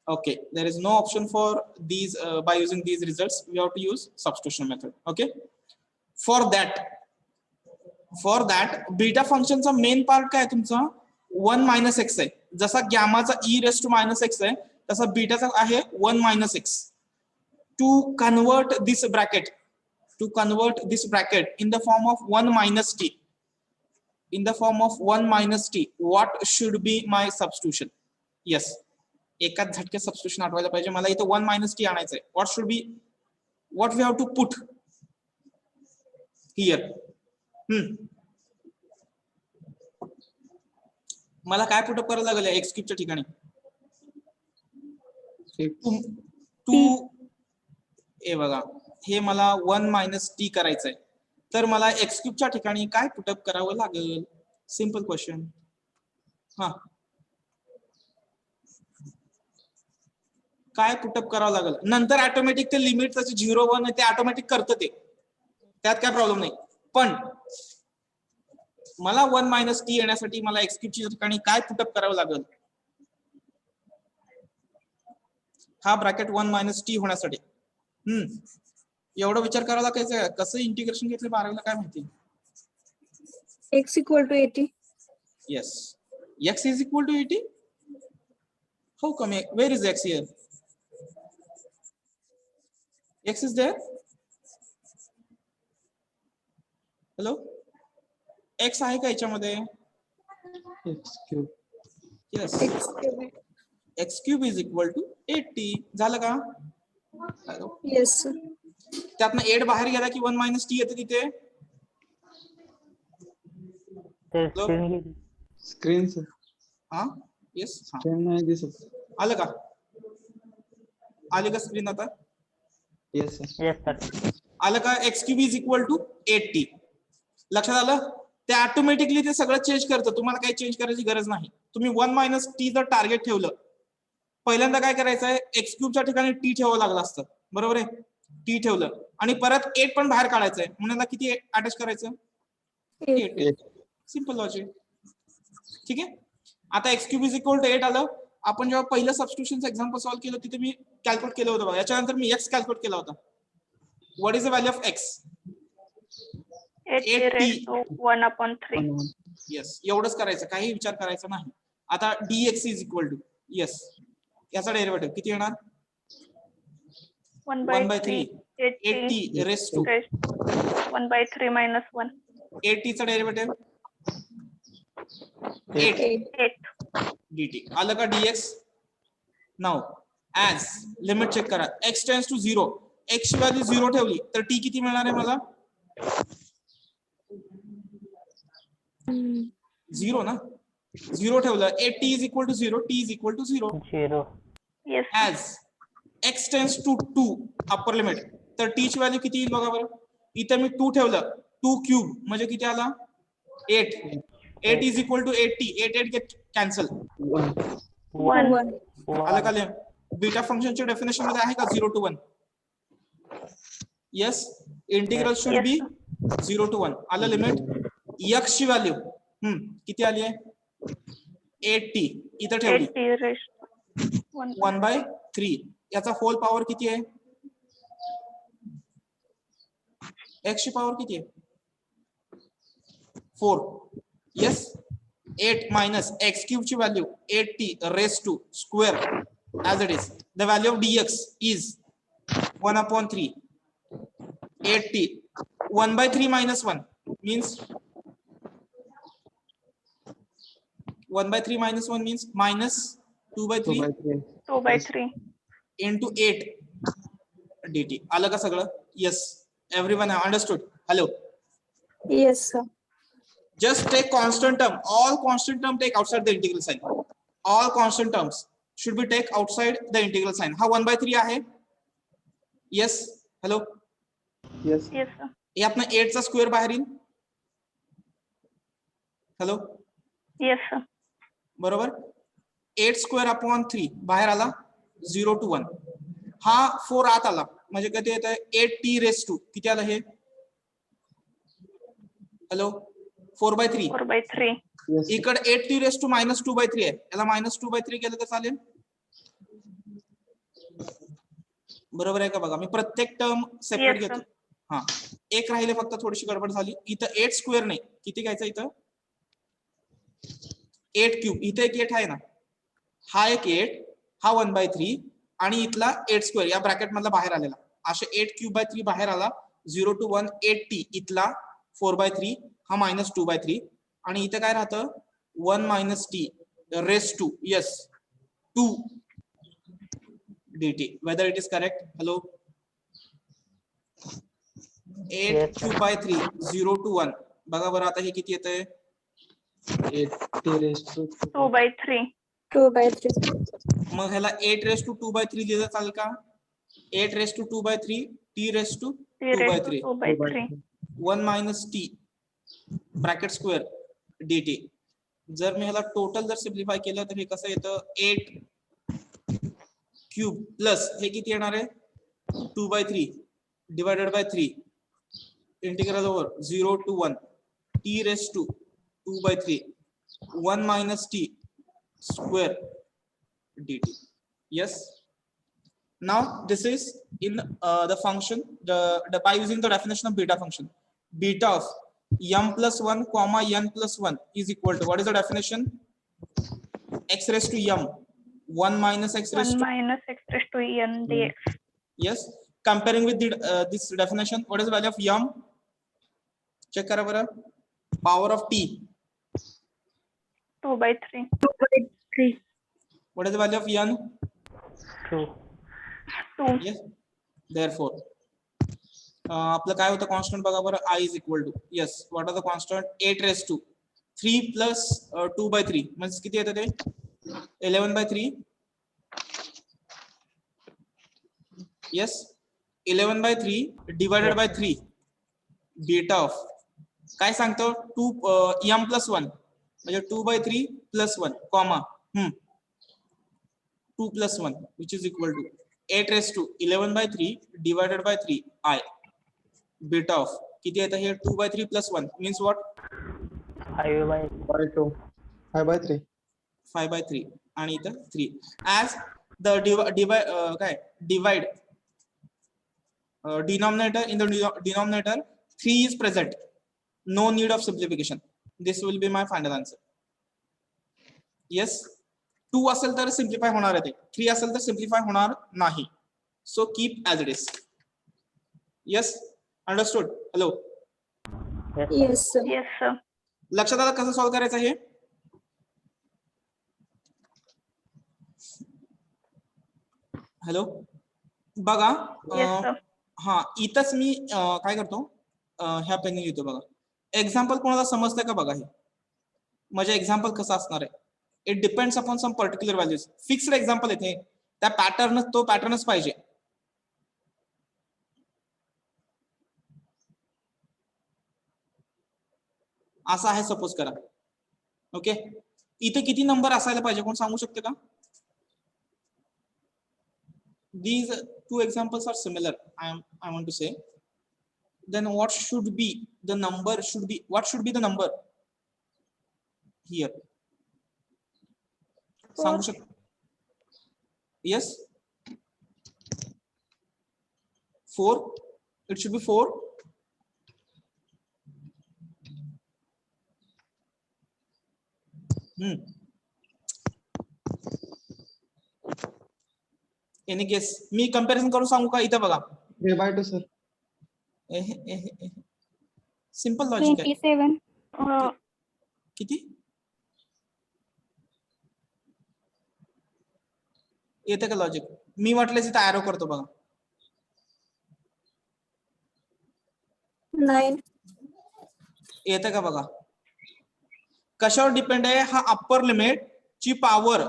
Okay, there is no option for these by using these results. We have to use substitution method. Okay, for that beta फंक्शनचा main part काय तुमचा 1 minus x आहे. जसा गॅमाचा e raise to minus x आहे तसा बीटाचा आहे 1 minus x. To convert this bracket in the form of 1 minus t, what should be my substitution? Yes, एकाच झटक्यात सबस्टिट्यूशन आठवायला पाहिजे मला. इथे 1 minus t आणायचं आहे. what we have to put here? मला काय पुटअप करायला लागेल एक्स क्यूबच्या ठिकाणी? 2 हे बघा, हे मला 1 minus t करायचंय, तर मला एक्स क्यूबच्या ठिकाणी काय पुटअप करावं लागेल? Simple question. हा, काय पुटअप करावं लागेल? नंतर ऑटोमॅटिक ते लिमिट त्याचे 0 1 ते ऑटोमॅटिक करतं, ते त्यात काय प्रॉब्लेम नाही. पण मला 1 minus t येण्यासाठी मला एक्स क्यूबच्या ठिकाणी काय पुटअप करावं लागेल? हा ब्रॅकेट 1 minus t होण्यासाठी एवढा विचार करावा लागायचं. कसं इंटिग्रेशन घेतलं 12वीला काय माहिती? x equal to 80. Yes, x is equal to 80. How come? Where is x here? X is there. Hello, x आहे का याच्यामध्ये? x cube. Yes, X cube. x cube is equal to 80. झालं का? Yes, sir. त्यातनं 8 बाहेर गेला की 1 minus t येते तिथे. Screen sir. हा, येस, Screen नाही दिसत. आलं का? आले का स्क्रीन आता? Yes sir. आलं का? x cube is equal to 80. लक्षात आलं? ते ऑटोमॅटिकली ते सगळं चेंज करतं. तुम्हाला काही चेंज करायची गरज नाही. तुम्ही 1 minus t जर टार्गेट ठेवलं, पहिल्यांदा काय करायचंय, एक्स क्यूबच्या ठिकाणी टी ठेवावं लागलं असतं, बरोबर आहे? टी ठेवलं आणि परत 8 पण बाहेर काढायचंय, म्हणून किती अटॅच करायचं? 8. Simple logic. ठीक आहे. आता x cube is equal to 8 आलं. आपण जेव्हा पहिलं सबस्टिट्यूशनचं एक्झाम्पल सॉल्व्ह केलं तिथे मी कॅल्क्युलेट केलं होतं बघा. याच्यानंतर मी एक्स कॅल्क्युलेट केला होता. What is the value of x? 80 raised to 1/3. Yes, एवढंच करायचं, काही विचार करायचा नाही. आता dx is equal to, yes, याचा डेरिव्हेटिव्ह किती येणार? 1/3. 80 रेस टू 1/3 minus 1. 80 चा डेरिव्हेटिव्ह 8 dt. आलं का dx? Now as limit check करा. x टेंड्स टू 0, x ची व्हॅल्यू 0 ठेवली तर t किती मिळणार आहे मला? 0 ना. 0 ठेवलं, t is equal to 0, t is equal to 0. Yes. As x tends to 2 upper limit, तर t ची व्हॅल्यू किती येईल बघा बरं. इथे मी 2 ठेवलं, 2 क्यूब म्हणजे किती आला? 8. 8 is equal to 80. 8 get cancel. 1. आलं का? बीटा फंक्शनच्या डेफिनेशन मध्ये आहे का 0 to 1? Yes, integral should be 0 to 1. आलं लिमिट. x ची व्हॅल्यू किती आली आहे? 80. इथं ठेवली 80 raised to 1/3. याचा होल पॉवर किती आहे? x ची पॉवर किती आहे? 4. येस, 8 minus x cube ची value 80 raised to square as it is. The value of dx is 1/3. 80 1/3 minus 1 means 1/3 minus 1 means minus 2/3 2/3 into 8 dt. आलं का सगळं? Yes, everyone have understood? Hello. Yes, sir. Just take constant term. All constant term take outside the integral sign. All constant terms should be take outside the integral sign. हा 1/3 आहे. Yes. Hello. Yes. Yes, sir. यातनं 8 चा square बाहेर येईल. Hello. Yes, sir. बरोबर. 8 square upon 3 बाहेर आला 0 to 1. हा 4 आत आला म्हणजे किती येत आहे? 8t raised to किती आलं हे? हॅलो. 4/3. 4/3. Yes. इकडे 8t raised to -2/3 आहे. याला -2/3 केलं तर चालेल? बरोबर आहे का बघा, मी प्रत्येक टर्म सेपरेट Yes, घेतो. हा, एक राहिले फक्त, थोडीशी गडबड झाली इथं. 8 स्क्वेअर नाही, किती घ्यायचं इथं? 8 क्यूब. इथे एक 8 आहे ना, हा एक 8, हा 1/3 आणि इथला 8 स्क्वेअर या ब्रॅकेट मधला बाहेर आलेला, असे 8 क्यूब बाय 3 बाहेर आला. 0 to 1 8t, इथला 4/3, हा -2/3 आणि इथे काय राहतं 1 - t raise to, yes 2 dt. whether it is correct? Hello. 8 cube by 3 0 to 1. बघा बरं आता हे किती येतंय? 8t raised to 2/3. 2/3. मग ह्याला 8 रेस टू 2/3 लिहिलं चालेल का? 8 raise to 2/3 t raise to 3 raised to 2/3 2/3. 1 - t bracket square dt. जर मी ह्याला टोटल जर सिम्प्लिफाय केलं तर हे कसं येतं? 8 क्यूब प्लस हे किती येणार आहे? 2/3 divided by 3 integral over 0 to 1 t raise to 2/3 1 - t square dt. Yes. Now this is in the function by using the definition of beta function. Beta of m plus 1 comma n plus 1 is equal to, what is the definition? X raised to m 1 minus x 1 raised to, minus x raised to n dx. yes. Comparing with this definition, what is the value of m? Check करा बरं. Power of t, 2/3. 2/3. what is the value of n? 2. Yes. Therefore आपलं काय होतं constant बघा बरं, I is equal to, yes, what are the constant? 8 raised to 3 plus 2/3 म्हणजे किती येतं ते? 11/3. yes, 11/3 divided by 3 beta of काय सांगतो? 2 m plus 1 म्हणजे 2/3 plus 1 comma 2 plus 1 which is equal to 8 raised to 11/3 divided by 3 I. Beta of किती येतं हे? 2/3 plus 1 means what? 5/2 5/3 5/3 आणि इथं 3. as the divide denominator, in the denominator 3 is present, no need of simplification. This will be my final answer. yes. 2 असेल तर simplify होणार आहे, 3 असेल तर सिम्प्लिफाय होणार नाही. so keep as it is. yes, understood? hello. Yes, sir. Yes, sir. लक्षात आलं कसं सॉल्व्ह करायचं हे? हॅलो बघा. Yes, sir. हा, इथंच मी काय करतो, ह्या पेनने लिहितो बघा. एक्झाम्पल कोणाला समजतंय का बघा हे? म्हणजे एक्झाम्पल कसं असणार आहे? It depends upon some particular values. Fixed example येते, त्या तो पॅटर्नच पाहिजे. असं आहे सपोज करा. ओके, इथे किती नंबर असायला पाहिजे कोण सांगू शकते का? These two examples are similar. I want to say. Then what should be the number? What should be the number here? सांगू शकता? Yes. 4. It should be 4. Any guess? मी कंपॅरिझन करून सांगू का? इथं बघा, 3/2 सर. सिंपल लॉजिक आहे. 27. किती येते का लॉजिक? मी वाटल्यास इथं ॲरो करतो बघा. 9. येते का बघा? कशावर डिपेंड आहे? हा अप्पर लिमिट ची पॉवर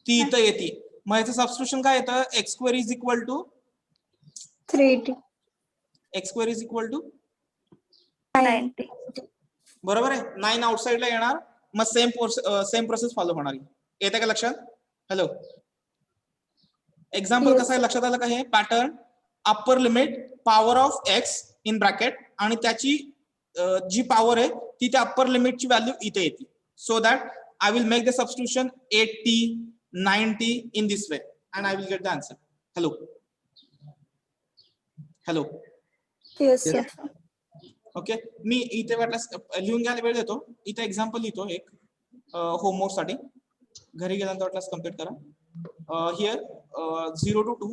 ती इथं येते. मग याचं सबस्टिट्यूशन काय येतं? x² is equal to 380. x² is equal to 90. बरोबर आहे. 9 आउटसाइडला येणार, मग सेम प्रोसेस फॉलो होणार. येते का लक्षात? हॅलो, एक्झाम्पल Yes, कसं आहे sir. लक्षात आलं का? हे pattern upper limit power of x in bracket आणि त्याची जी पॉवर आहे ती त्या अप्पर लिमिटची व्हॅल्यू इथे येते. So that I will make the substitution 80, 90 in this way and I will get the answer. Hello. Hello. Yes, sir. Yes, sir. Okay, मी इथे वाटल्यास लिहून घ्यायला वेळ देतो. इथे एक्झाम्पल लिहितो एक होमवर्क साठी. घरी गेल्यानंतर वाटल्यास कम्प्लीट करा. Here 0 to 2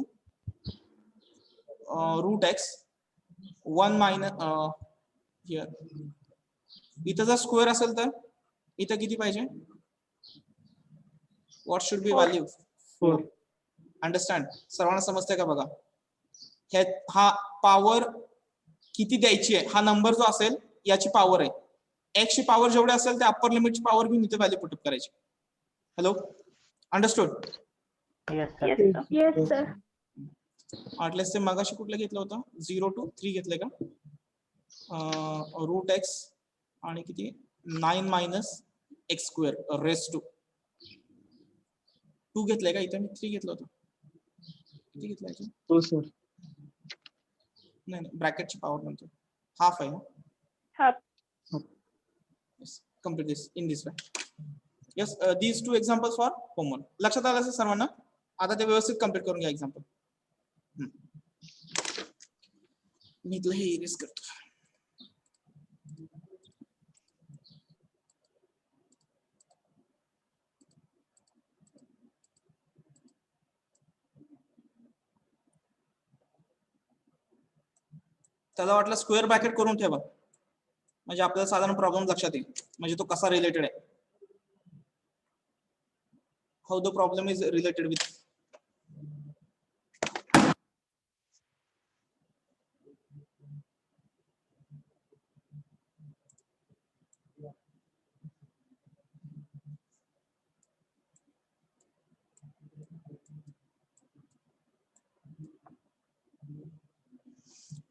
root x 1 minus here. इथं जर स्क्वेअर असेल तर इथं किती पाहिजे? What should be 4. Value? 4. Understand? सर्वांना समजतंय का बघा? हा पॉवर किती द्यायची आहे, हा नंबर जो असेल याची पॉवर आहे. एक्स ची पॉवर जेवढी असेल ते अप्पर लिमिटची पॉवर घेऊन इथे व्हॅल्यू पुट करायची. Hello, understood? Yes, sir. Yes, sir. वाटल्यास ते मगाशी कुठलं घेतलं होतं? 0 to 3 घेतलंय का? रूट एक्स आणि किती 9 minus x square raise to 2 घेतलंय का? इथे मी 3 घेतलं होतं. किती घेतलंय? 2 sir. नाही ब्रॅकेटची पॉवर म्हणतो, हाफ आहे ना? Half. Yes, complete this in this way. Yes, these two examples for homework. लक्षात आलं असेल सर्वांना? आता ते व्यवस्थित कम्प्लीट करून घ्या एक्झाम्पल. मी इथलं हे इरेज करतो. त्याला वाटलं स्क्वेअर ब्रॅकेट करून ठेवा, म्हणजे आपल्याला साधारण प्रॉब्लेम लक्षात येईल, म्हणजे तो कसा रिलेटेड आहे. How the problem is related with.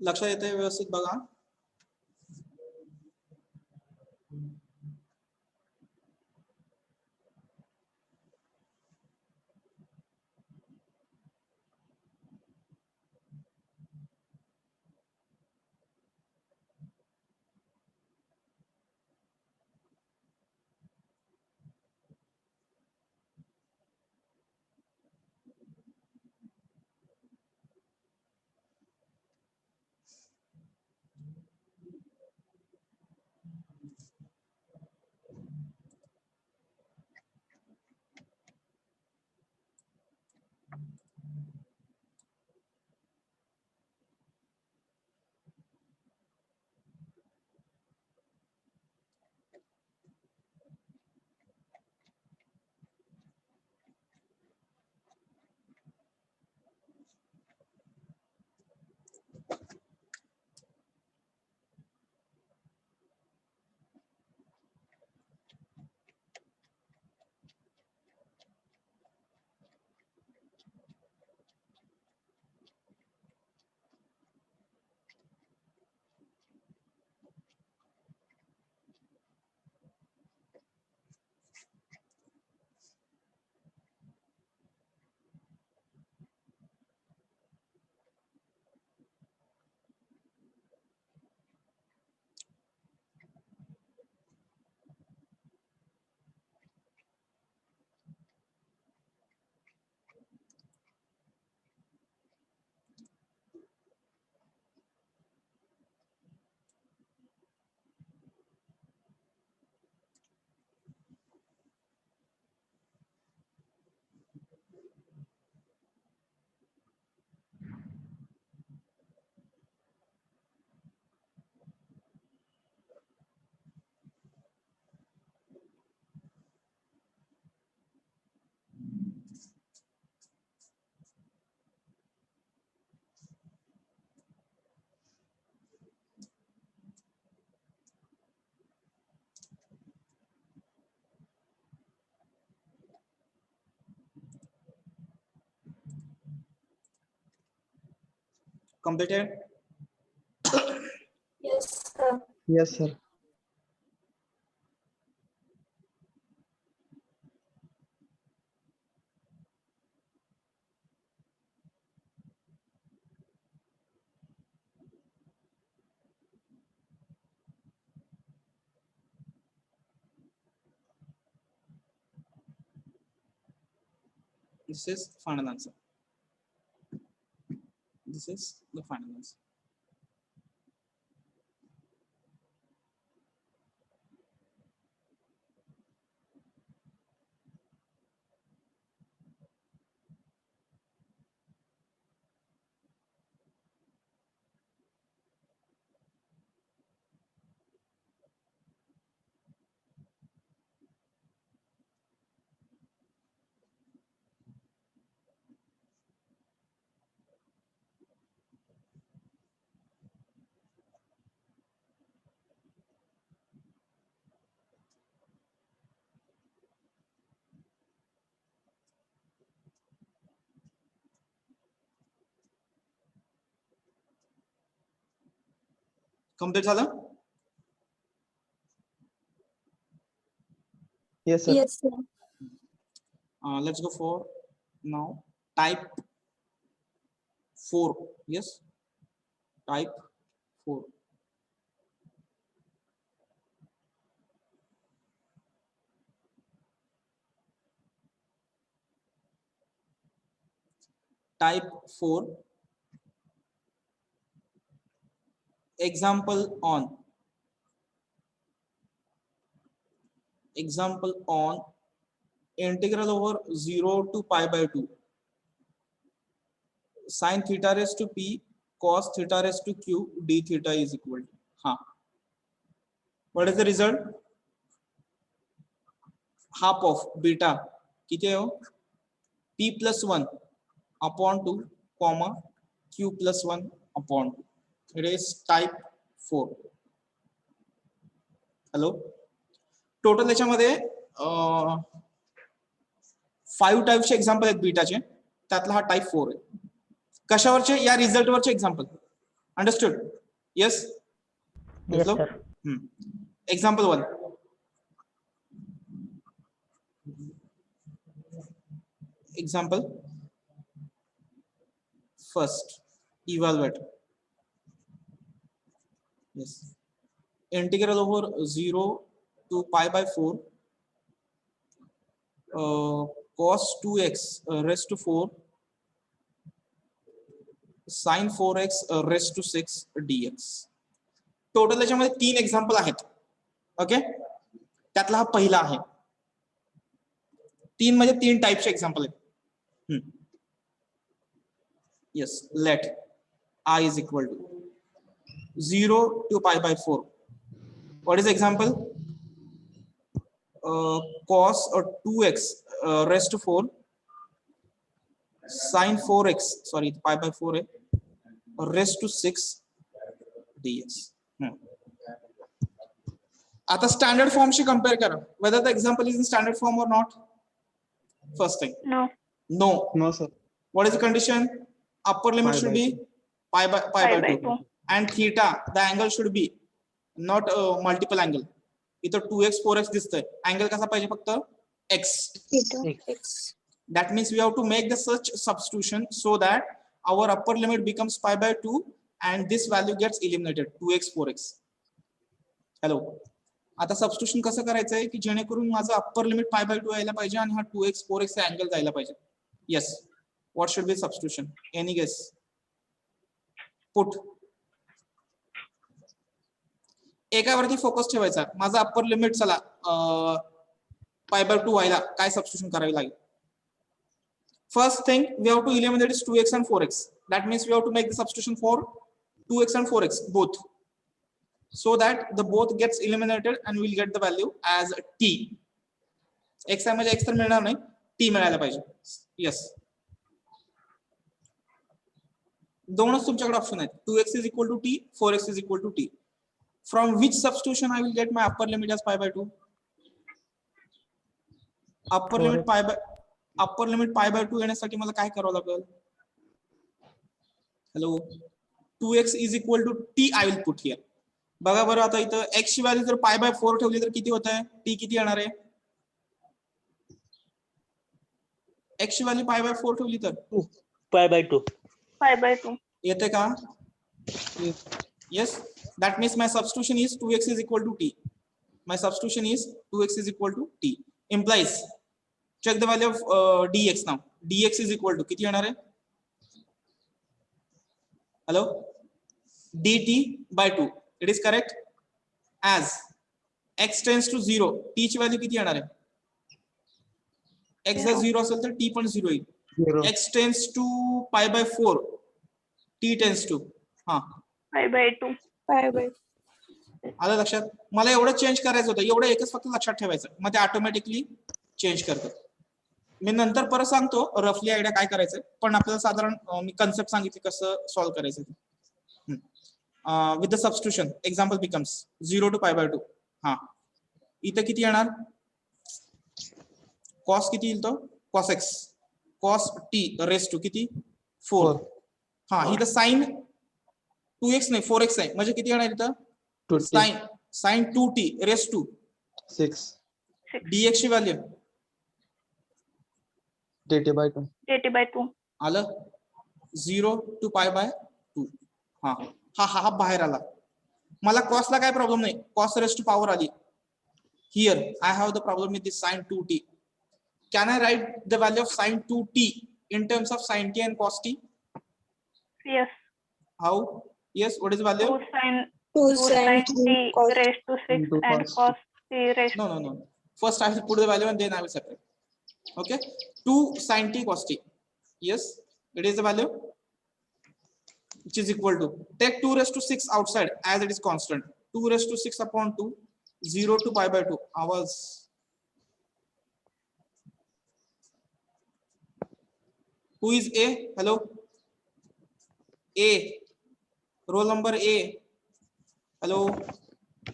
लक्षात येते व्यवस्थित बघा. Completed? Yes, sir. Yes sir. This is final answer. This is the final answer. Complete झालं? Yes, sir. Yes, sir. Let's go for now type 4. Yes, type 4. Type 4. Example on. Example on integral over 0 to pi by 2 sin theta raised to p cos theta raised to q d theta is equal to what is the result? Half of beta किती आहे हो? p plus 1 upon 2 comma q plus 1 upon 2. It is type 4. Hello, total त्याच्यामध्ये 5 टाइप्सचे example आहेत बीटाचे, त्यातला हा type 4 आहे. कशावरचे? या result वरचे example. Understood? Yes. Yes, sir. Example 1. Example first, evaluate. Yes, integral over 0 to pi by 4 cos 2x raised to 4 sin 4x raised to 6 dx. Total त्याच्यामध्ये 3 example आहेत. Okay, त्यातला हा पहिला आहे. 3 म्हणजे 3 टाइपचे एक्झाम्पल आहेत. Yes, let I is equal to 0 to pi by 4. What is the example? Cos 2x raised to 4 sin 4x, sorry, pi by 4 raised to 6 dx. आता स्टँडर्ड फॉर्मशी कंपेअर करा, whether the example is in standard form or not. First thing, No. no. No, sir. What is the condition? Upper limit Pi should by be pi by 2 and theta, the angle should be not multiple angle. इथं 2x 4x दिसतंय, angle कसा पाहिजे? फक्त x. Theta x. That means we have to make the such substitution so that our upper limit becomes pi by 2 and this value gets eliminated, 2x 4x. Hello, आता substitution कसं करायचंय की जेणेकरून माझं अप्पर लिमिट पाय बाय 2 यायला पाहिजे आणि हा 2x 4x चा अँगल जायला पाहिजे. Yes, what should be substitution? Any guess? Put. एकावरती फोकस ठेवायचा. माझं अप्पर लिमिट चला पाय बाय 2 व्हायला काय सबस्टिट्यूशन करावी लागेल? First thing, we have to eliminate is 2x and 4x. That means we have to make the substitution for 2x and 4x both, so that the both gets eliminated and we'll get the value as t. x म्हणजे x तर मिळणार नाही, t मिळायला पाहिजे. Yes, दोनच तुमच्याकडे option आहेत. 2x is equal to t, 4x is equal to t. From which substitution I will get my upper limit as pi by 2? Upper limit pi by 2 येण्यासाठी मला काय करावं लागेल? Hello, 2x is equal to t I will put here. बघा बरं, आता इथं x ची व्हॅल्यू जर पाय बाय 4 ठेवली तर किती होत आहे? t किती येणार आहे? x ची व्हॅल्यू पाय बाय 4 ठेवली तर Pi by 2. Pi by 2. येते का? Yes, that means my substitution is 2x is equal to t. My substitution is 2x is equal to t. Implies, check the value of dx now. dx is equal to किती येणार आहे? Hello, dt by 2. It is correct. As x tends to 0, t ची value किती येणार आहे? x जर 0 असेल तर t पण 0 येईल. Zero. x tends to pi by 4, t tends to Pi by 2. Pi by. आलं लक्षात? मला एवढं चेंज करायचं होतं, एवढं एकच फक्त लक्षात ठेवायचं, मग ते ऑटोमॅटिकली चेंज करतं. मी नंतर परत सांगतो रफली आयडिया काय करायचंय, पण आपल्याला साधारण मी कन्सेप्ट सांगितली कसं सॉल्व्ह करायचं. With the substitution example becomes 0 to pi by 2. इथं किती येणार? कॉस किती येईल? तो cos x cos t raise to किती? 4. इथं साइन 2x नाही 4x आहे, म्हणजे किती येणार इथं? 2t sine 2t raise to 6 dx ची value dt by 2 dt by 2. आलं 0 to pi by 2. हा हा हा हा बाहेर आला. मला कॉसला काय प्रॉब्लेम नाही, कॉस रेस टू पॉवर आली. Here I have the problem with this sin 2t. Can I write the value of sin 2t in terms of sin t and cos t? Yes. How? Yes, what is the value? 2 sin t raised to 6 into and cos cos t raised. No. First I will put the value and then I will separate. Okay. 2 sin t cos t. Yes, it is the value which is equal to, take 2 raised to 6 outside as it is constant. 2 raised to 6 upon 2, 0 to pi by 2. Hours. Who is A? Hello. A. Roll number A. Hello.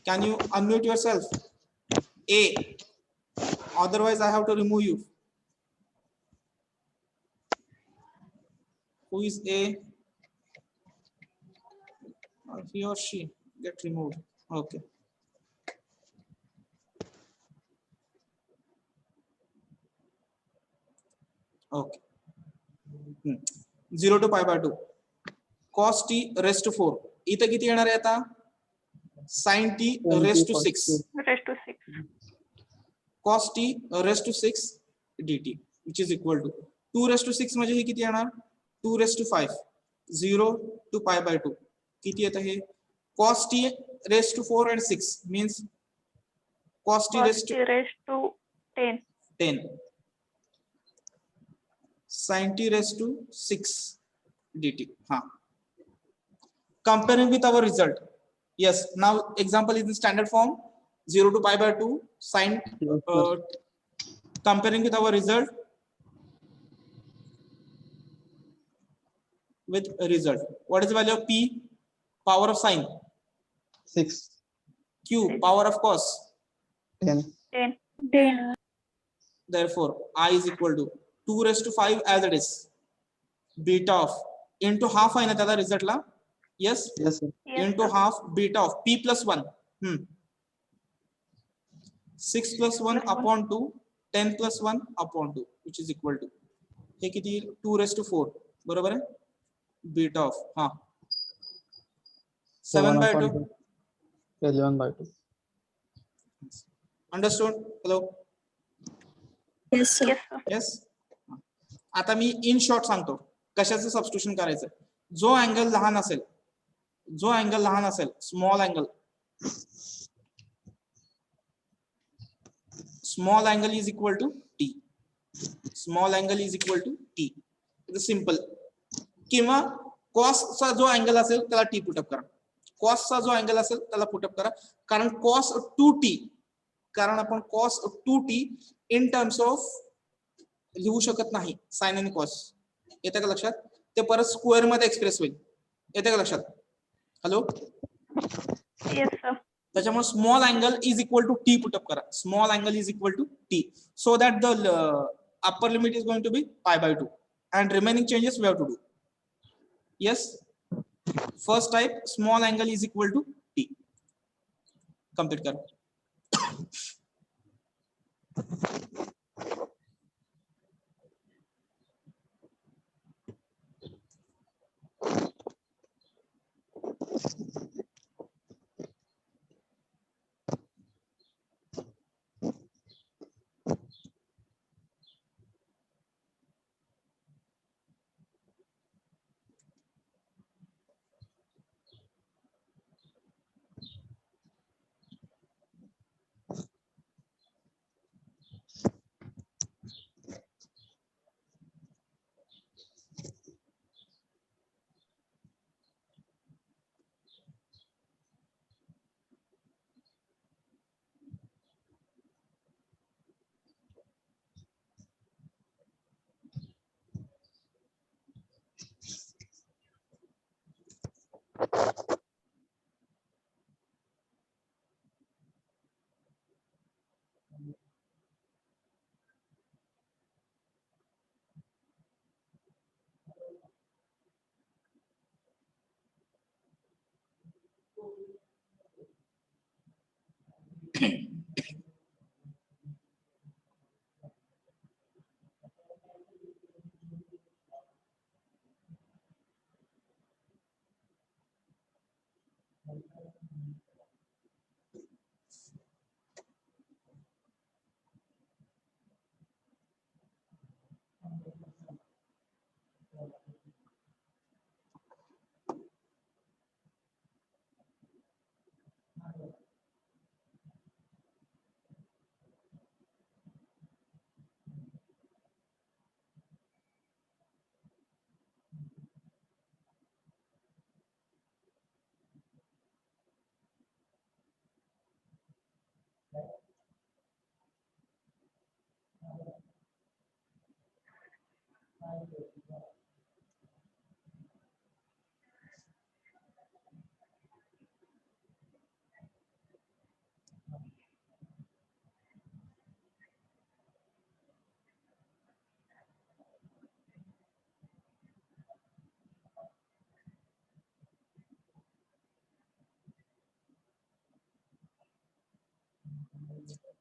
Can you unmute yourself? A. Otherwise, I have to remove you. Who is A? He or she get removed. Okay. Okay. 0 to pi by 2. Cos t raised to 4. इथं किती येणार आहे आता? Sin t raised to 6. Raised to 6. Cos t raised to 6 dt, which is equal to 2 raised to 6 म्हणजे हे किती येणार? 2 raised to 5. 0 to pi by 2. किती येतं हे? Cos t raised to 4 and 6 means cos t Cos raised t raised to 10. 10. Sin t raised to 6 dt. Comparing with our result. Yes, now example is in standard form, 0 to pi by 2 sin. Comparing with our result, what is the value of p? Power of sin. 6 Q, power of cos. 10 10. Therefore I is equal to 2 raised to 5 as it is, beta of into half आहे ना त्याला result ला. Yes, yes sir. Yes, into sir. half beta of p plus 1. 6 plus 1 upon 2, 10 plus 1 upon 2, which is equal to, हे किती येईल? 2 raised to 4. बरोबर आहे? Beta of 7 by 2. 11 by 2 Understood? Hello. Yes, sir. Yes. आता मी in short सांगतो कशाचं substitution करायचं. जो अँगल लहान असेल small angle is equal to t. Small angle is equal to t. Simple. किंवा कॉसचा जो अँगल असेल त्याला टी पुटअप करा. कॉसचा जो अँगल असेल त्याला पुटअप करा. कारण कॉस 2t, कारण आपण cos 2t in terms of लिहू शकत नाही साइन आणि कॉस. येतं का लक्षात? ते परत स्क्वेअर मध्ये एक्सप्रेस होईल. येतं का लक्षात? हॅलो. Yes, sir. त्याच्यामुळे small angle is equal to t put up करा. Small angle is equal to t, so that the upper limit is going to be pi by 2 and remaining changes we have to do. Yes, first type small angle is equal to t. Complete karo.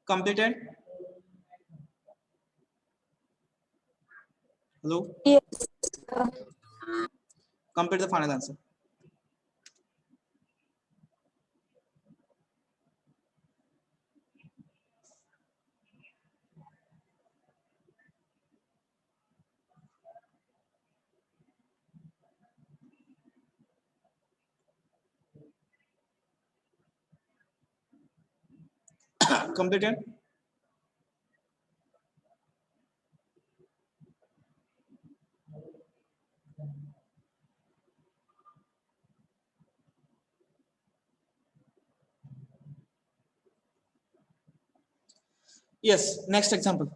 Completed? Hello? Yes, sir. Complete the final answer. Completed? Yes, next example.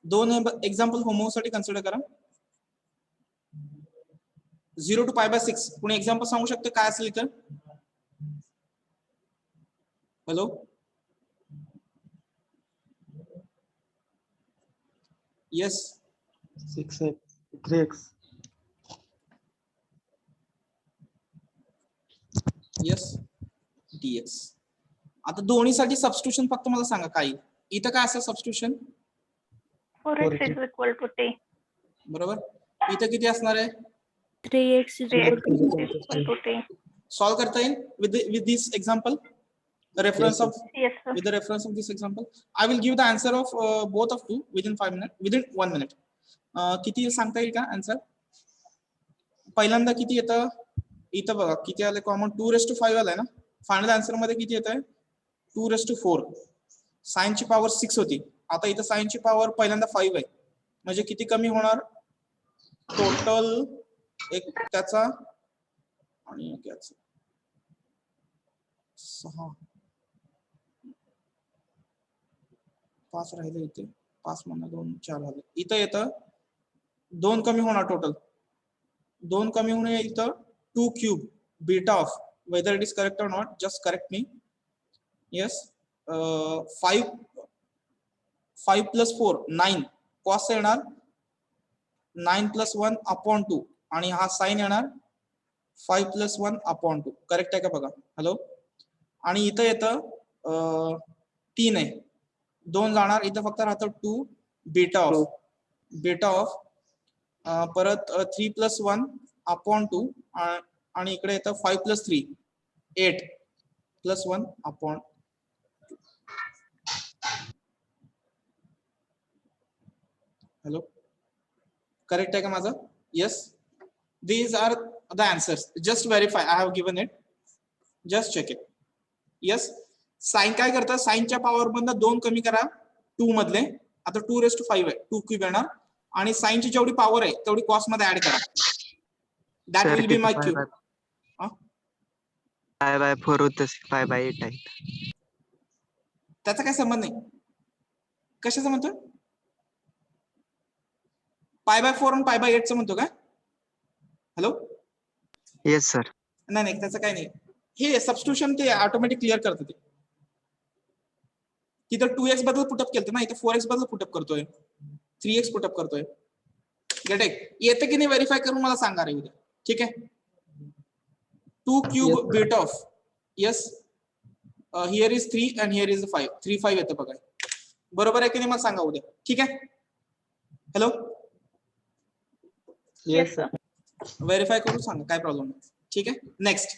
दोन example होमोसाठी consider करा. 0 to π/6. कोणी example सांगू शकते काय असेल इथं? Hello? Yes. 6x 3x. Yes. dx. आता दोन्हीसाठी सबस्टिट्यूशन फक्त मला सांगा काय इथं काय असेल substitution? 4x is equal to 10. बरोबर. इथं किती असणार आहे? 3x is 3x is equal equal to to 10. Solve करता येईल with this example? Reference Yes, of Yes, sir. with the reference of this example, I will give the answer of both of you within 5 minutes, within 1 minute. किती सांगता येईल का answer? पहिल्यांदा किती येतं? इथं बघा किती आले कॉमन 2⁵ आलाय ना. फायनल आन्सर मध्ये किती येत आहे? 2⁴. साइन ची पॉवर 6 होती. आता इथं साइन ची पॉवर पहिल्यांदा 5 आहे. म्हणजे किती कमी होणार? टोटल एक त्याचा आणि याचा 6 5 राहिले इथे. 5 म्हणा 2 4 झाले. इथं येतं 2 कमी होणार टोटल. 2 कमी होणे इथं 2 cube beta of whether it is correct or not, just correct me. Yes. 5 plus 4 9 cos येणार 9 plus 1 upon 2 आणि हा साइन येणार 5 plus 1 upon 2. करेक्ट आहे का बघा? हॅलो? आणि इथं येतं 3 आहे. 2 जाणार इथं फक्त राहतं 2 बीटा ऑफ परत 3 plus 1 upon 2 आणि इकडे येतं 5 plus 3 8 plus 1 upon 2. Hello? Correct आहे का माझं? Yes. These are the answers. Just verify. I have given it. Just check it. Yes. Sine काय करतं? साइनच्या पॉवर मधनं 2 कमी करा 2 मधले. आता 2⁵ आहे. 2 क्यूब येणार आणि साइनची जेवढी पॉवर आहे तेवढी कॉस मध्ये ऍड करा. That will be my cube. π/4 होतं 5/8 आहे. त्याचा काय संबंध नाही. कशाचा म्हणतो? π/4 आणि π/8 चं म्हणतो काय? हॅलो? Yes sir. नाही त्याचं काय नाही. हे सबस्टिट्यूशन ते ऑटोमॅटिक क्लिअर करतं ते. तिथं 2x बद्दल पुटअप केलं ना, इथं 4x बद्दल पुटअप करतोय, 3x पुटअप करतोय. Get it? येतं की नाही व्हेरीफाय करून मला सांगा रे उद्या. ठीक आहे? 2 cube beat off. Yes. Here is 3 and here is 5. 3 5 येतं बघा. बरोबर आहे की नाही मला सांगा उद्या. ठीक आहे? हॅलो? Yes, sir. व्हेरीफाय करून सांगा, काय प्रॉब्लेम नाही. ठीक आहे. नेक्स्ट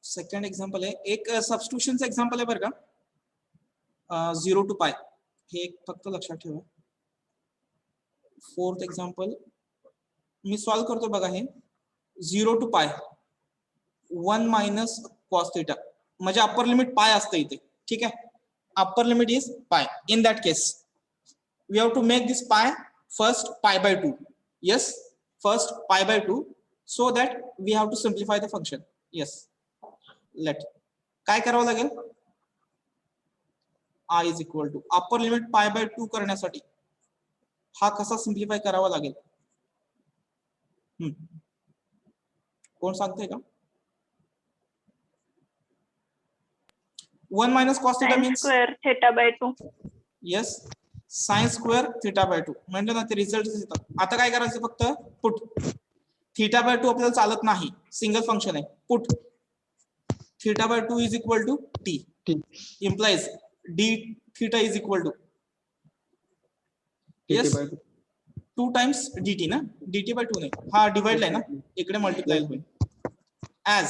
सेकंड एक्झाम्पल आहे, एक सबस्टिट्यूशनचं एक्झाम्पल आहे बरं का. 0 to पाय, हे एक फक्त लक्षात ठेवा. फोर्थ एक्झाम्पल मी सॉल्व्ह करतो बघा. हे 0 to pi 1 minus cos theta, म्हणजे अप्पर लिमिट पाय असतं इथे. ठीक आहे. Upper limit is pi. In that case we have to make this pi first pi by 2. Yes, first pi by 2, so that we have to simplify the function. Yes, let काय करावं लागेल. I is equal to upper limit pi by 2 करण्यासाठी हा कसा simplify करावा लागेल. कोण सांगतंय का. 1 minus cos theta Sin means square theta by 2. Yes, sine square theta by 2 म्हणजे ना ते रिझल्ट येतात. आता काय करायचं, फक्त पुट थिटा बाय 2 आपल्याला चालत नाही, सिंगल फंक्शन आहे. Put theta by 2 is equal to t, T. implies d theta is equal to TT yes by 2. 2 times dt ना, dt by 2 नाही, हा डिवाइड आहे ना, इकडे मल्टिप्लाय होईल. as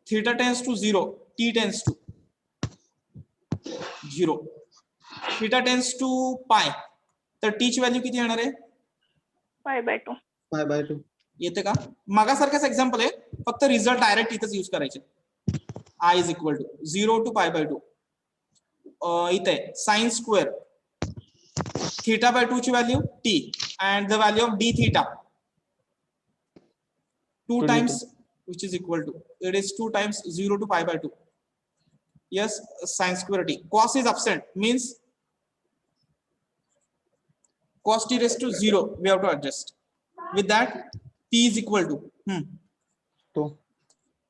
theta tends to 0, t tends to 0, theta tends to pi, तर t ची value किती येणार आहे. Pi by 2. Pi by 2. येते का. मागासारखाच एक्झाम्पल आहे, फक्त रिझल्ट डायरेक्ट इथेच यूज करायचे. I is equal to 0 to pi by 2. इथे साइन स्क्वेअर थीटा बाय 2 ची value t and the value of d theta 2 2 times dt. which is equal to, it is 2 times 0 to pi by 2. Yes, sin square t. Cos is absent, means cos t raised to 0 we have to adjust. With that p is equal to 2.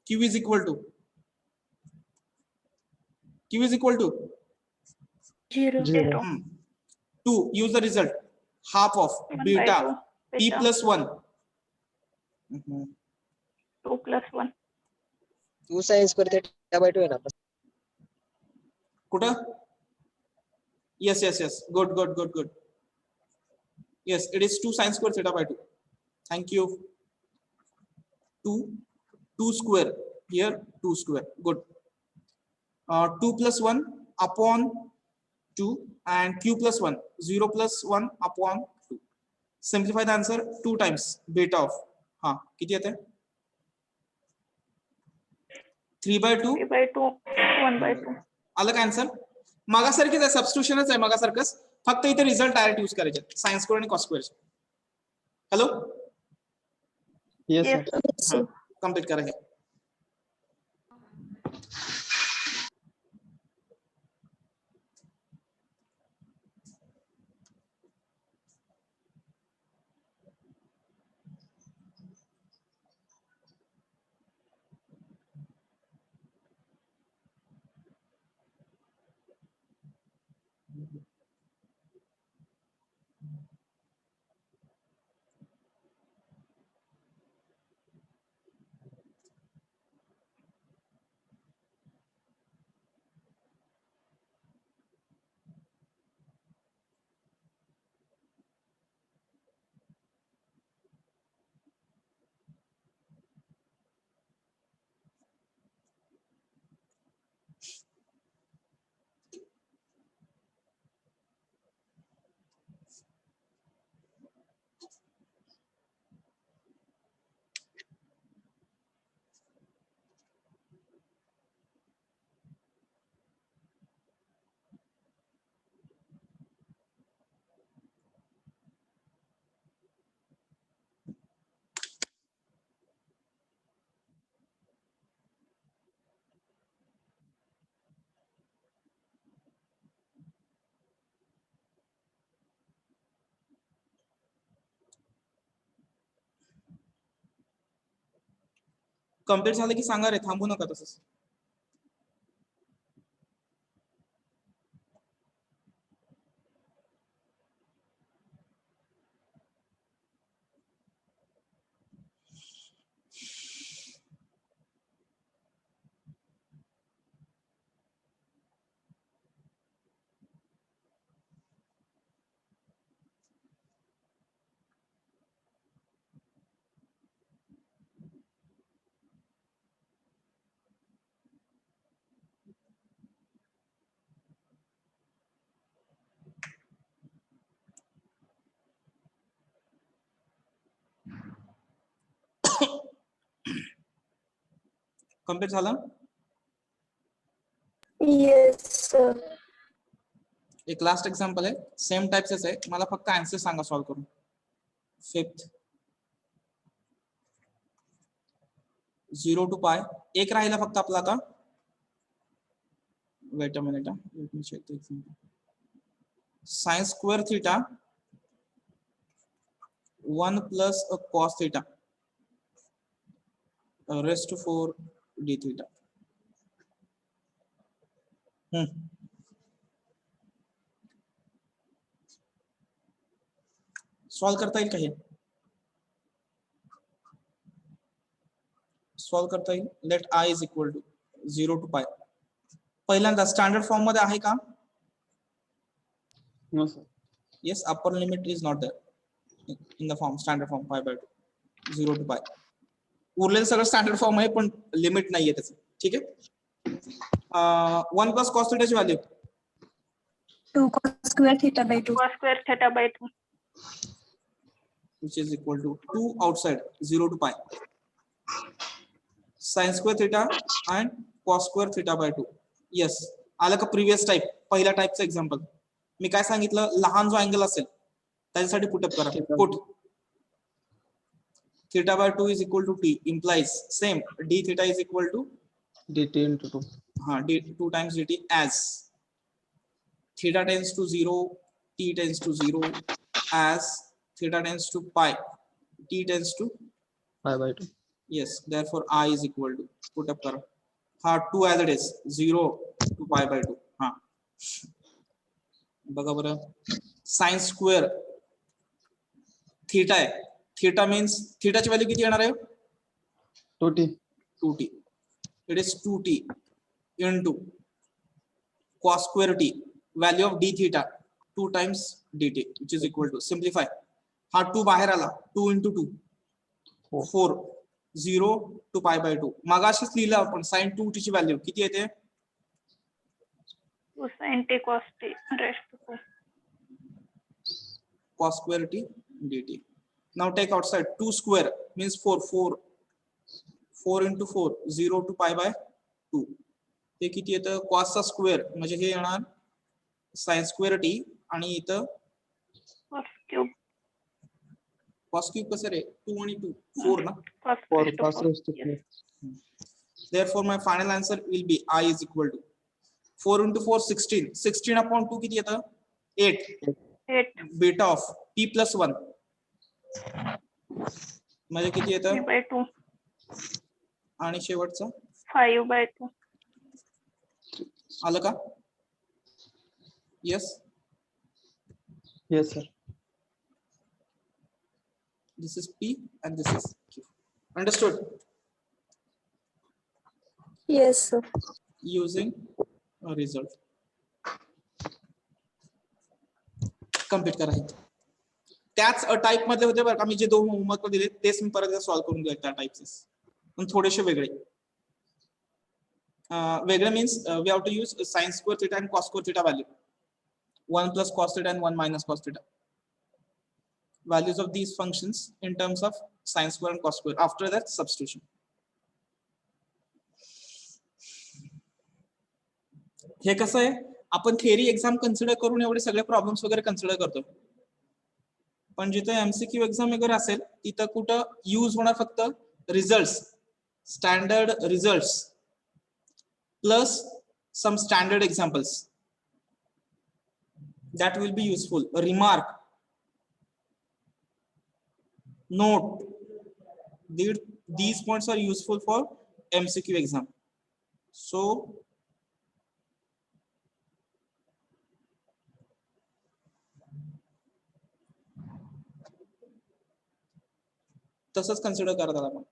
q is equal to q is equal to 0. 0. 2. Use the result, half of 1 by beta 2. p Beta. plus 1. 2 plus 1. 2 sin square theta by 2 आहे ना आपला. कुठं. yes yes yes, good good good good. Yes, it is 2 sin square theta by 2. Thank you. 2 square here, 2 square, good. 2 plus 1 upon 2 and q plus 1, 0 plus 1 upon 2. Simplify the answer 2 times beta of किती येते 3 by 2. 3 by 2. 1 by 2. आलं का answer. मागासारखीच आहे, सबस्टिट्यूशनच आहे मागासारखंच, फक्त इथे result direct use करायचे, sine square आणि cos square. Hello, Yes, Yes, sir. sir. Complete करा हे. कम्प्लीट झालं की सांगा रे, थांबू नका तसंच. कम्प्लीट झालं. Yes sir. एक लास्ट एक्झाम्पल आहे, सेम टाइपच आहे, मला फक्त आन्सर सांगा सॉल्व्ह करून. फिफ्थ 0 to पाय एक राहिला फक्त आपला आता. Wait a minute, let me check the example. sin square theta 1 plus a cos theta raised to 4 d theta. Solve करता येईल का हे? सॉल्व करता येईल. Let I is equal to 0 to पाय. पहिल्यांदा स्टँडर्ड फॉर्म मध्ये आहे का? No, sir. Yes, upper limit is not there in the form standard form pi by 2 0 to pi. उरलेलं सगळं स्टँडर्ड फॉर्म आहे पण लिमिट नाहीये त्याचं. ठीक आहे. 1 plus cos theta ची value 2 cos square theta by 2. cos square theta by 2. which is equal to 2 outside 0 to pi. sin square theta and cos square theta by 2. Yes, आलं का previous type, पहिल्या टाइपचं example. मी काय सांगितलं, लहान जो angle असेल त्याच्यासाठी पुटअप करा. Put theta by 2 is equal to t implies same d theta is equal to dt into 2. d 2 times dt as theta tends to 0, t tends to 0, as theta tends to pi, t tends to Pi by 2. yes, therefore I is equal to put up kara. Ha 2 as it is 0 to pi by 2. Ha बघा बरं, sin square theta आहे. theta means theta ची value किती येणार आहे? 2t. 2t. It is 2t into cos square t, value of d theta 2 times dt, which is equal to simplify. हा 2 बाहेर आला, 2 into 2 4 0 to pi by 2. मगाशीच लिहिलं आपण sin 2t ची व्हॅल्यू किती येते? 2 sin t cos t raised to 2. cos square t dt. Now take outside 2 square means 4 4 4 into 4 0 to pi by 2. ते किती येतं? cos चा स्क्वेअर म्हणजे हे येणार sin square t आणि इथं cos cube. cos cube कसं रे? 2 आणि 2 4 ना. cos 4 raised to cos 4. raised to 4. Yes. Therefore my final answer will be I is equal to 4 into 4 16. 16 upon 2 किती येतं? 8. 8 Beta of p plus 1 म्हणजे किती येतं? 3 by 2. आणि शेवटचं 5 by 2. आलं का? Yes, Yes, sir. this is p and this is q. Understood? Yes, sir. Using a result. Complete करा. त्याच टाइप मध्ये होते बरं का, मी जे दोन होमवर्क दिले तेच मी परत सॉल्व्ह करून घेऊ त्या टाइपचे, पण थोडेसे वेगळे. वेगळे means we have to use sin square theta and cos square theta value. 1 plus cos theta and 1 minus cos theta. Values of these functions in terms of sin square and cos square. After that substitution. हे कसं आहे, आपण theory exam consider करून एवढे सगळे problems वगैरे consider करतो, पण जिथे एमसीक्यू एक्झाम वगैरे असेल तिथं कुठं यूज होणार फक्त results, standard results plus some standard examples. that will be useful. Remark, note, these points are useful for MCQ exam. So तसंच कन्सिडर करतात आपण.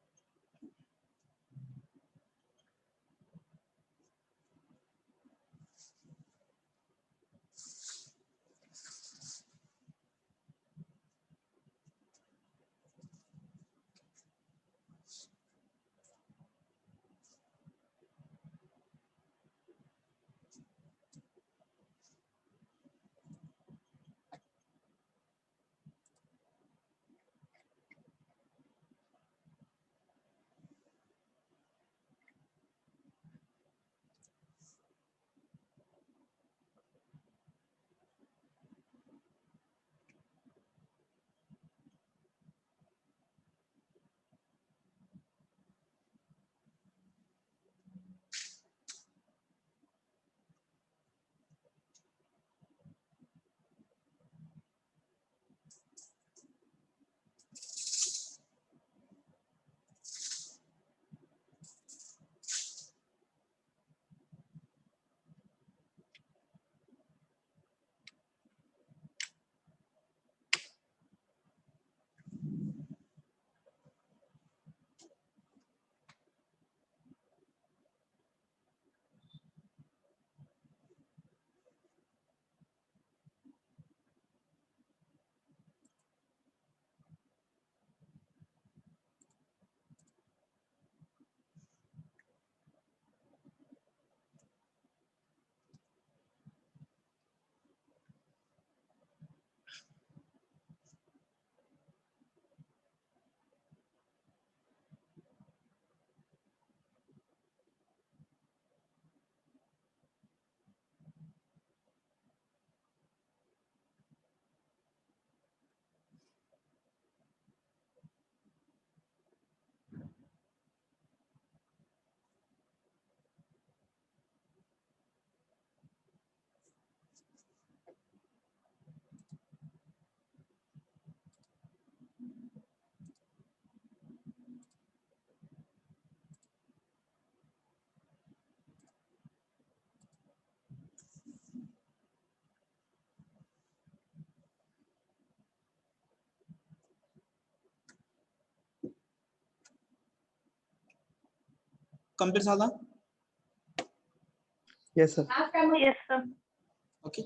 कम्प्लीट झाला? Yes, sir. Yes, sir. Okay.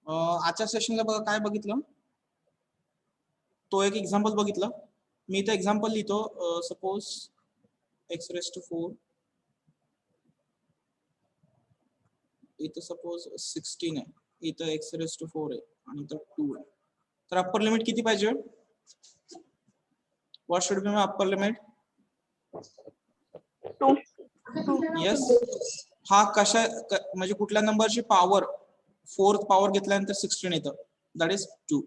आजच्या सेशनला बघा काय बघितलं, तो एक एक्झाम्पल बघितलं. मी इथं एक्झाम्पल लिहितो. सपोज एक्स रेस टू 4, इथं सपोज 16 आहे, इथं एक्स रेस टू 4 आहे आणि इथं 2 आहे. तर अप्पर लिमिट किती पाहिजे? What should be my upper limit? 2. Yes. हा कशा म्हणजे कुठल्या नंबरची पॉवर, फोर्थ पॉवर घेतल्यानंतर 16 येतं, that is 2.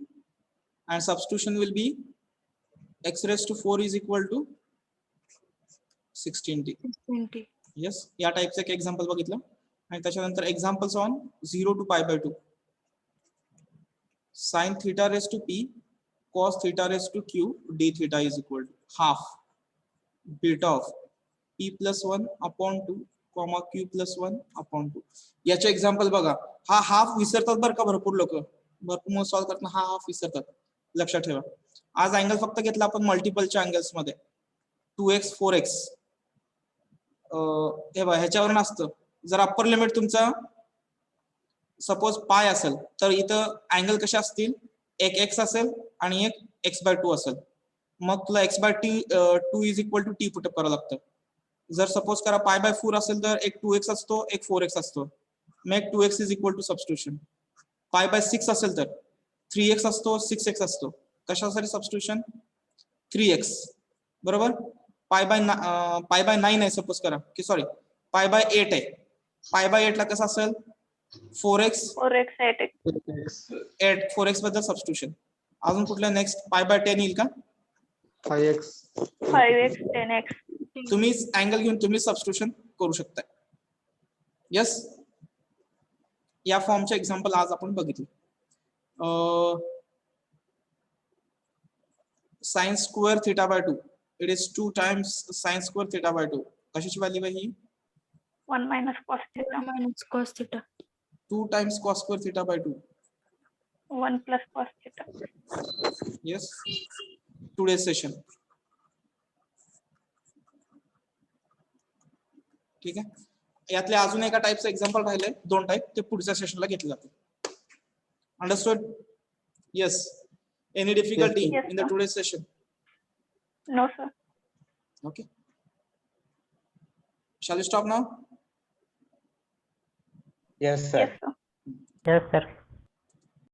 And substitution will be x raised to 4 is equal to 16t. 20. Yes, या टाइपचं एक एक्झाम्पल बघितलं. आणि त्याच्यानंतर examples on 0 to pi by 2. sin theta raised to p cos theta raised to q d theta is equal to half beta of p plus 1 upon 2 comma q plus 1 upon 2. याचे example बघा. हा half विसरतात बरं का भरपूर लोक, भरपूर solve करताना हा हाफ विसरतात, लक्षात ठेवा. आज अँगल फक्त घेतला आपण मल्टिपलच्या अँगल्स मध्ये, 2x 4x. हे बघा ह्याच्यावरून असतं. जर अप्पर लिमिट तुमचा सपोज पाय असेल तर इथं अँगल कशा असतील, एक x असेल आणि एक x/2 असेल. मग तुला x/2 is equal to t put up करावं लागतं. जर सपोज करा π/4 असेल तर एक 2x असतो, एक 4x असतो. मग एक 2x is equal to substitution. π/6 असेल तर 3x असतो, 6x असतो. कशासाठी सबस्टिट्यूशन? 3x बरोबर. π/9 आहे सपोज करा की सॉरी π/8 आहे. π/8 ला कसं असेल? 4x 4x 8x. 4x बद्दल सबस्टिट्यूशन. अजून कुठल्या नेक्स्ट π/10 येईल का? 5x. 5x 10x. तुम्ही अँगल घेऊन तुम्ही सबस्टिट्यूशन करू शकता. यस, या फॉर्मचे एक्झाम्पल आज आपण बघितले. sin square theta by 2, it is 2 times sin square theta by 2. कशाची व्हॅल्यू आहे ही? 1 minus cos theta. Minus cos theta. 2 times cos square theta by 2. 1 plus cos theta. Yes, today's session. ठीक आहे. यातले अजून एका टाइपचं एक्झाम्पल राहिले, 2 टाइप, ते पुढच्या सेशनला घेतले जातील. Understood? Yes. Any difficulty Yes, in the sir. today's session? No, sir. Okay. Shall we stop now? Yes, sir. Yes, sir. Yes, sir.